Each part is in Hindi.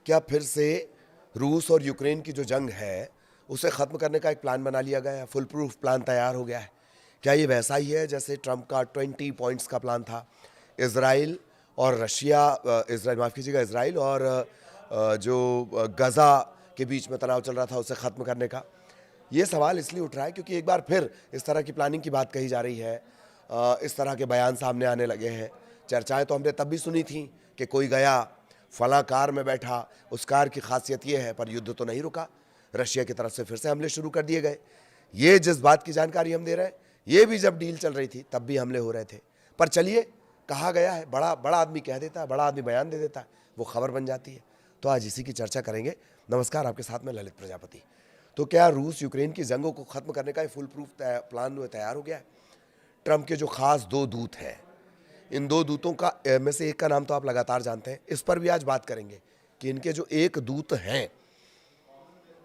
क्या फिर से रूस और यूक्रेन की जो जंग है उसे ख़त्म करने का एक प्लान बना लिया गया है? फुल प्रूफ प्लान तैयार हो गया है? क्या ये वैसा ही है जैसे ट्रंप का 20 पॉइंट्स का प्लान था? इसराइल और रशिया, इसराइल माफ़ कीजिएगा, इसराइल और जो गज़ा के बीच में तनाव चल रहा था उसे ख़त्म करने का। ये सवाल इसलिए उठ रहा है क्योंकि एक बार फिर इस तरह की प्लानिंग की बात कही जा रही है। इस तरह के बयान सामने आने लगे हैं। चर्चाएं तो हमने तब भी सुनी थी कि कोई गया, फला कार में बैठा, उस कार की खासियत ये है, पर युद्ध तो नहीं रुका। रशिया की तरफ से फिर से हमले शुरू कर दिए गए। ये जिस बात की जानकारी हम दे रहे हैं, ये भी जब डील चल रही थी तब भी हमले हो रहे थे। पर चलिए, कहा गया है, बड़ा बड़ा आदमी कह देता है, बड़ा आदमी बयान दे देता है, वो खबर बन जाती है। तो आज इसी की चर्चा करेंगे। नमस्कार, आपके साथ में ललित प्रजापति। तो क्या रूस यूक्रेन की जंगों को खत्म करने का फुल प्रूफ प्लान तैयार हो गया है? ट्रंप के जो खास दो दूत हैं, इन दो दूतों का में से एक का नाम तो आप लगातार जानते हैं। इस पर भी आज बात करेंगे कि इनके जो एक दूत हैं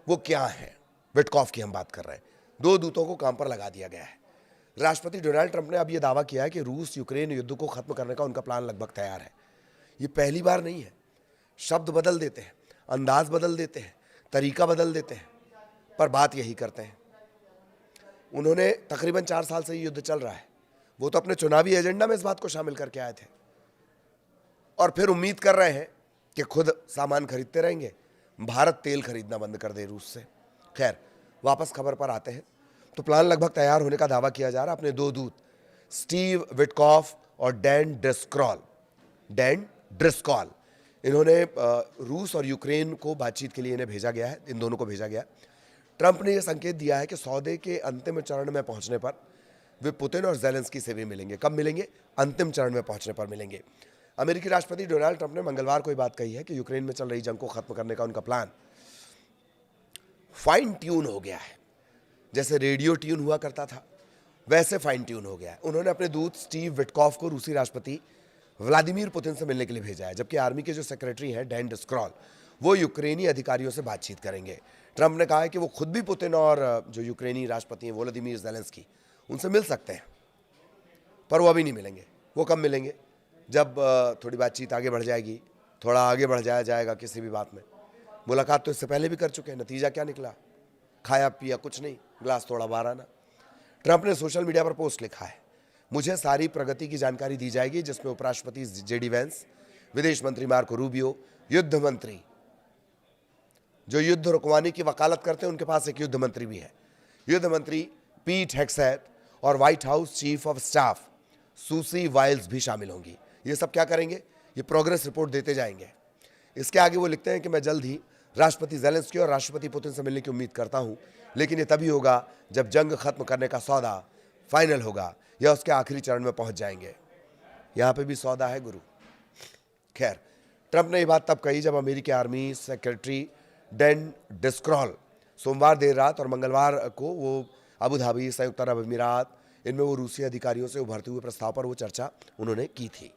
वो क्या है। विटकॉफ की हम बात कर रहे हैं। दो दूतों को काम पर लगा दिया गया है। राष्ट्रपति डोनाल्ड ट्रंप ने अब यह दावा किया है कि रूस यूक्रेन युद्ध को खत्म करने का उनका प्लान लगभग तैयार है। ये पहली बार नहीं है। शब्द बदल देते हैं, अंदाज बदल देते हैं, तरीका बदल देते हैं, पर बात यही करते हैं। उन्होंने तकरीबन 4 साल से ये युद्ध चल रहा है, वो तो अपने चुनावी एजेंडा में इस बात को शामिल करके आए थे और फिर उम्मीद कर रहे हैं कि खुद सामान खरीदते रहेंगे, भारत तेल खरीदना बंद कर दे रूस से। खैर, वापस खबर पर आते हैं। तो प्लान लगभग तैयार होने का दावा किया जा रहा है। अपने दो दूत स्टीव विटकॉफ और डैन ड्रिस्कॉल, इन्होंने रूस और यूक्रेन को बातचीत के लिए इन्हें भेजा गया है। इन दोनों को भेजा गया। ट्रंप ने यह संकेत दिया है कि सौदे के अंतिम चरण में पहुंचने पर वे पुतिन और जेलेंस्की से भी मिलेंगे। कब मिलेंगे? अंतिम चरण में पहुंचने पर मिलेंगे। अमेरिकी राष्ट्रपति डोनाल्ड ट्रंप ने मंगलवार को यह बात कही है कि यूक्रेन में चल रही जंग को खत्म करने का उनका प्लान फाइन ट्यून हो गया है। जैसे रेडियो ट्यून हुआ करता था, वैसे फाइन ट्यून हो गया है। उन्होंने अपने दूत स्टीव विटकॉफ को रूसी राष्ट्रपति व्लादिमीर पुतिन से मिलने के लिए भेजा है, जबकि आर्मी के जो सेक्रेटरी हैं डैन ड्रिस्कॉल, वो यूक्रेनी अधिकारियों से बातचीत करेंगे। ट्रंप ने कहा है कि वो खुद भी पुतिन और जो यूक्रेनी राष्ट्रपति हैं वोलोदिमीर जेलेंस्की, उनसे मिल सकते हैं, पर वो अभी नहीं मिलेंगे। वो कब मिलेंगे? जब थोड़ी बातचीत आगे बढ़ जाएगी, थोड़ा आगे बढ़ जाएगा किसी भी बात में। मुलाकात तो इससे पहले भी कर चुके हैं। नतीजा क्या निकला? खाया पिया कुछ नहीं, ग्लास थोड़ा बाहर आना। ट्रंप ने सोशल मीडिया पर पोस्ट लिखा है, मुझे सारी प्रगति की जानकारी दी जाएगी, जिसमें उपराष्ट्रपति जेडी वेंस, विदेश मंत्री मार्को रूबियो, युद्ध मंत्री जो युद्ध रुकवाने की वकालत करते हैं, उनके पास एक युद्ध मंत्री भी है, युद्ध मंत्री पीट हेग्सेथ, और White House chief of staff Susie Wiles भी शामिल होंगी। ये सब क्या करेंगे? ये प्रोग्रेस रिपोर्ट देते जाएंगे। इसके आगे वो लिखते हैं कि मैं जल्द ही राष्ट्रपति जेलेंस्की और राष्ट्रपति पुतिन से मिलने की उम्मीद करता हूं, लेकिन ये तभी होगा जब जंग खत्म करने का सौदा फाइनल होगा या उसके आखिरी चरण में पहुंच जाएंगे। यहां पे भी सौदा है गुरु। खैर, ट्रंप ने ये बात तब कही जब अमेरिकी आर्मी सेक्रेटरी डैन ड्रिस्कॉल सोमवार देर रात और मंगलवार को वो अबू धाबी, संयुक्त अरब अमीरात, इनमें वो रूसी अधिकारियों से उभरते हुए प्रस्ताव पर वो चर्चा उन्होंने की थी।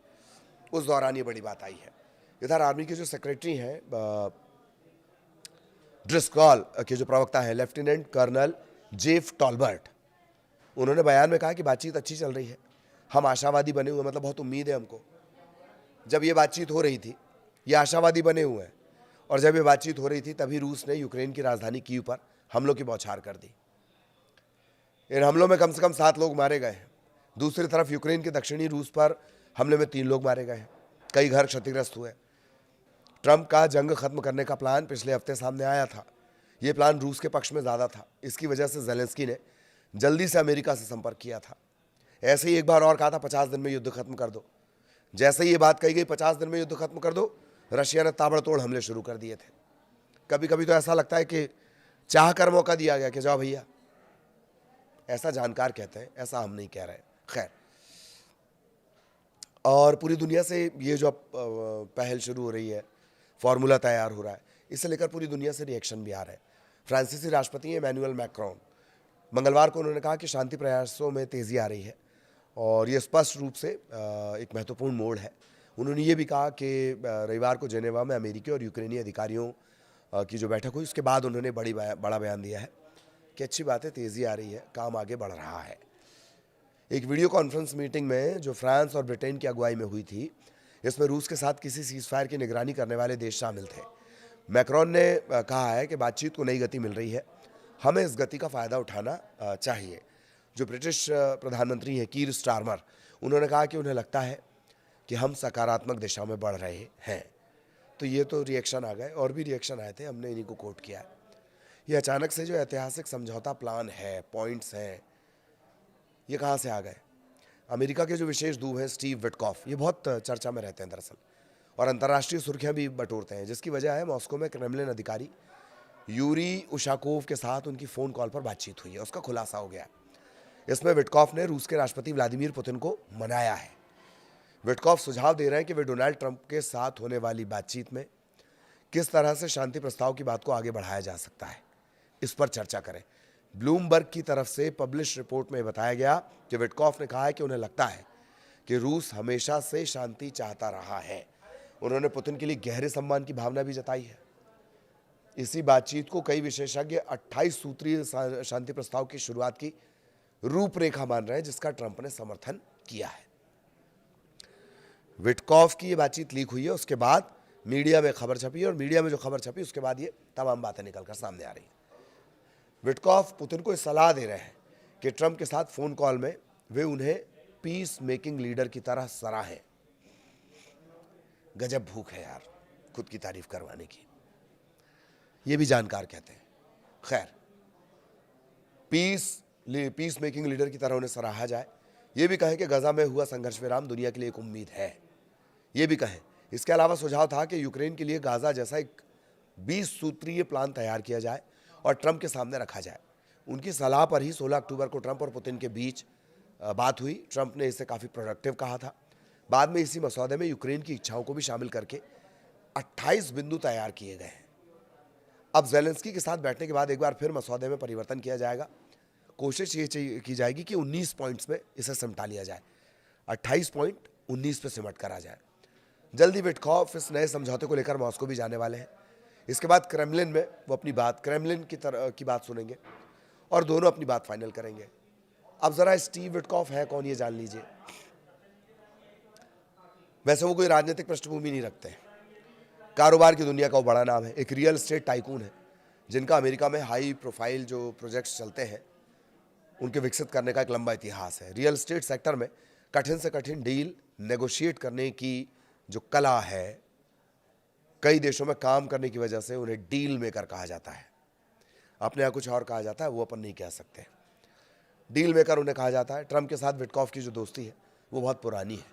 उस दौरान ये बड़ी बात आई है। इधर आर्मी के जो सेक्रेटरी हैं ड्रिस्कॉल के जो प्रवक्ता है लेफ्टिनेंट कर्नल जेफ टॉलबर्ट, उन्होंने बयान में कहा कि बातचीत अच्छी चल रही है, हम आशावादी बने हुए, मतलब बहुत उम्मीद है हमको। जब ये बातचीत हो रही थी, ये आशावादी बने हुए हैं, और जब ये बातचीत हो रही थी तभी रूस ने यूक्रेन की राजधानी कीव पर हमलों की बौछार कर दी। इन हमलों में कम से कम 7 लोग मारे गए हैं। दूसरी तरफ यूक्रेन के दक्षिणी रूस पर हमले में 3 लोग मारे गए हैं, कई घर क्षतिग्रस्त हुए। ट्रंप का जंग खत्म करने का प्लान पिछले हफ्ते सामने आया था। ये प्लान रूस के पक्ष में ज़्यादा था। इसकी वजह से जेलेंस्की ने जल्दी से अमेरिका से संपर्क किया था। ऐसे ही एक बार और कहा था 50 दिन में युद्ध खत्म कर दो। जैसे ही ये बात कही गई 50 दिन में युद्ध खत्म कर दो, रशिया ने ताबड़तोड़ हमले शुरू कर दिए थे। कभी कभी तो ऐसा लगता है कि चाह कर मौका दिया गया कि जाओ भैया। ऐसा जानकार कहते हैं, ऐसा हम नहीं कह रहे। खैर, और पूरी दुनिया से ये जो पहल शुरू हो रही है, फॉर्मूला तैयार हो रहा है, इसे लेकर पूरी दुनिया से रिएक्शन भी आ रहा है। फ्रांसीसी राष्ट्रपति इमैनुअल मैक्रोन, मंगलवार को उन्होंने कहा कि शांति प्रयासों में तेज़ी आ रही है और ये स्पष्ट रूप से एक महत्वपूर्ण मोड़ है। उन्होंने ये भी कहा कि रविवार को जेनेवा में अमेरिकी और यूक्रेनी अधिकारियों की जो बैठक हुई, उसके बाद उन्होंने बड़ा बयान दिया है कि अच्छी बात है, तेज़ी आ रही है, काम आगे बढ़ रहा है। एक वीडियो कॉन्फ्रेंस मीटिंग में जो फ्रांस और ब्रिटेन की अगुवाई में हुई थी, इसमें रूस के साथ किसी सीज़फायर की निगरानी करने वाले देश शामिल थे। मैक्रोन ने कहा है कि बातचीत को नई गति मिल रही है, हमें इस गति का फ़ायदा उठाना चाहिए। जो ब्रिटिश प्रधानमंत्री हैं कीर स्टारमर, उन्होंने कहा कि उन्हें लगता है कि हम सकारात्मक दिशा में बढ़ रहे हैं। तो ये तो रिएक्शन आ गए, और भी रिएक्शन आए थे, हमने इन्हीं को कोट किया है। ये अचानक से जो ऐतिहासिक समझौता प्लान है, पॉइंट्स हैं, ये कहाँ से आ गए? अमेरिका के जो विशेष दूत हैं स्टीव विटकॉफ, ये बहुत चर्चा में रहते हैं दरअसल, और अंतर्राष्ट्रीय सुर्खियां भी बटोरते हैं, जिसकी वजह है मॉस्को में क्रेमलिन अधिकारी यूरी उशाकोव के साथ उनकी फ़ोन कॉल पर बातचीत हुई है, उसका खुलासा हो गया। इसमें विटकॉफ ने रूस के राष्ट्रपति व्लादिमीर पुतिन को मनाया है। विटकॉफ सुझाव दे रहे हैं कि वे डोनाल्ड ट्रंप के साथ होने वाली बातचीत में किस तरह से शांति प्रस्ताव की बात को आगे बढ़ाया जा सकता है, इस पर चर्चा करें। ब्लूमबर्ग की तरफ से पब्लिश रिपोर्ट में बताया गया कि विटकॉफ ने कहा है कि उन्हें लगता है कि रूस हमेशा से शांति चाहता रहा है। उन्होंने पुतिन के लिए गहरे सम्मान की भावना भी जताई है। इसी बातचीत को कई विशेषज्ञ 28 सूत्रीय शांति प्रस्ताव की शुरुआत की रूपरेखा मान रहे हैं, जिसका ट्रंप ने समर्थन किया है। विटकॉफ की ये बातचीत लीक हुई है, उसके बाद मीडिया में खबर छपी है, और मीडिया में जो खबर छपी उसके बाद ये तमाम बातें निकलकर सामने आ रही हैं। विटकॉफ पुतिन को सलाह दे रहे हैं कि ट्रंप के साथ फोन कॉल में वे उन्हें पीस मेकिंग लीडर की तरह सराहें। गजब भूख है यार खुद की तारीफ करवाने की, ये भी जानकार कहते हैं। खैर, पीस मेकिंग लीडर की तरह उन्हें सराहा जाए, ये भी कहें कि गजा में हुआ संघर्ष विराम दुनिया के लिए एक उम्मीद है, ये भी कहें। इसके अलावा सुझाव था कि यूक्रेन के लिए गाजा जैसा एक 20 सूत्रीय प्लान तैयार किया जाए और ट्रंप के सामने रखा जाए। उनकी सलाह पर ही 16 अक्टूबर को ट्रंप और पुतिन के बीच बात हुई। ट्रंप ने इसे काफ़ी प्रोडक्टिव कहा था। बाद में इसी मसौदे में यूक्रेन की इच्छाओं को भी शामिल करके 28 बिंदु तैयार किए गए हैं। अब ज़ेलेंस्की के साथ बैठने के बाद एक बार फिर मसौदे में परिवर्तन किया जाएगा। कोशिश ये की जाएगी कि 19 पॉइंट्स में इसे सिमटा लिया जाए, 28 पॉइंट 19 पे सिमट कर आ जाए। जल्दी विटकॉफ इस नए समझौते को लेकर मॉस्को भी जाने वाले हैं। इसके बाद क्रेमलिन में वो अपनी बात क्रेमलिन की बात सुनेंगे और दोनों अपनी बात फाइनल करेंगे। अब जरा स्टीव विटकॉफ है कौन ये जान लीजिए। वैसे वो कोई राजनीतिक पृष्ठभूमि नहीं रखते हैं, कारोबार की दुनिया का वो बड़ा नाम है, एक रियल एस्टेट टाइकून है, जिनका अमेरिका में हाई प्रोफाइल जो प्रोजेक्ट्स चलते हैं उनके विकसित करने का एक लंबा इतिहास है। रियल एस्टेट सेक्टर में कठिन से कठिन डील नेगोशिएट करने की जो कला है, कई देशों में काम करने की वजह से उन्हें डील मेकर कहा जाता है। अपने यहाँ कुछ और कहा जाता है, वो अपन नहीं कह सकते। डील मेकर उन्हें कहा जाता है। ट्रंप के साथ विटकॉफ की जो दोस्ती है वो बहुत पुरानी है।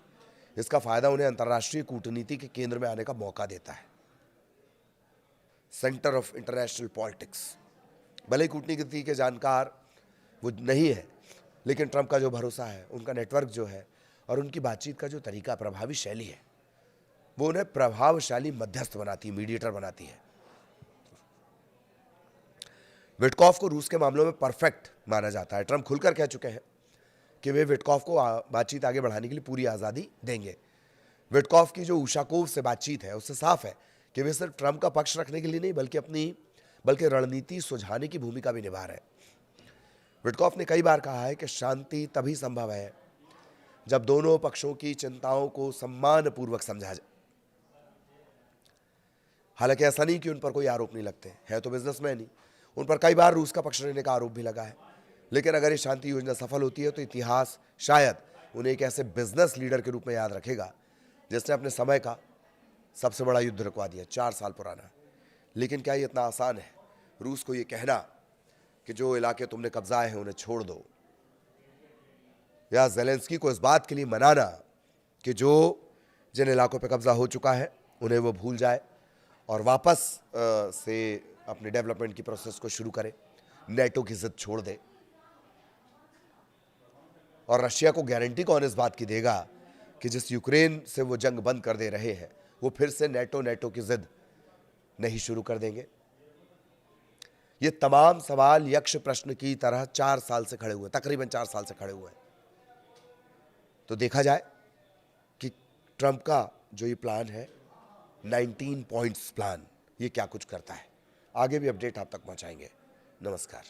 इसका फायदा उन्हें अंतर्राष्ट्रीय कूटनीति के केंद्र में आने का मौका देता है, सेंटर ऑफ इंटरनेशनल पॉलिटिक्स। भले ही कूटनीति के जानकार वो नहीं है, लेकिन ट्रंप का जो भरोसा है, उनका नेटवर्क जो है और उनकी बातचीत का जो तरीका, प्रभावी शैली है, वो उन्हें प्रभावशाली मध्यस्थ बनाती है, मीडिएटर बनाती है। विटकॉफ को रूस के मामलों में परफेक्ट माना जाता है। ट्रंप खुलकर कह चुके हैं कि वे विटकॉफ को बातचीत आगे बढ़ाने के लिए पूरी आज़ादी देंगे। विटकॉफ की जो उशाकोव से बातचीत है उससे साफ है कि वे सिर्फ ट्रंप का पक्ष रखने के लिए नहीं बल्कि रणनीति सुलझाने की भूमिका भी निभा रहे हैं। विटकॉफ ने कई बार कहा है कि शांति तभी संभव है जब दोनों पक्षों की चिंताओं को सम्मानपूर्वक समझा जाए। हालांकि ऐसा नहीं कि उन पर कोई आरोप नहीं लगते हैं, तो बिजनेसमैन ही, उन पर कई बार रूस का पक्ष लेने का आरोप भी लगा है। लेकिन अगर ये शांति योजना सफल होती है तो इतिहास शायद उन्हें एक ऐसे बिजनेस लीडर के रूप में याद रखेगा जिसने अपने समय का सबसे बड़ा युद्ध रुकवा दिया, 4 साल पुराना। लेकिन क्या ये इतना आसान है रूस को ये कहना कि जो इलाके तुमने कब्जाए हैं उन्हें छोड़ दो, या ज़ेलेंस्की को इस बात के लिए मनाना कि जो जिन इलाकों पर कब्जा हो चुका है उन्हें वो भूल जाए और वापस से अपने डेवलपमेंट की प्रोसेस को शुरू करे, नेटो की जिद छोड़ दे। और रशिया को गारंटी कौन इस बात की देगा कि जिस यूक्रेन से वो जंग बंद कर दे रहे हैं वो फिर से नेटो की जिद नहीं शुरू कर देंगे। ये तमाम सवाल यक्ष प्रश्न की तरह 4 साल से खड़े हुए, तकरीबन 4 साल से खड़े हुए हैं। तो देखा जाए कि ट्रंप का जो ये प्लान है 19 पॉइंट्स प्लान, ये क्या कुछ करता है। आगे भी अपडेट आप तक पहुंचाएंगे। नमस्कार।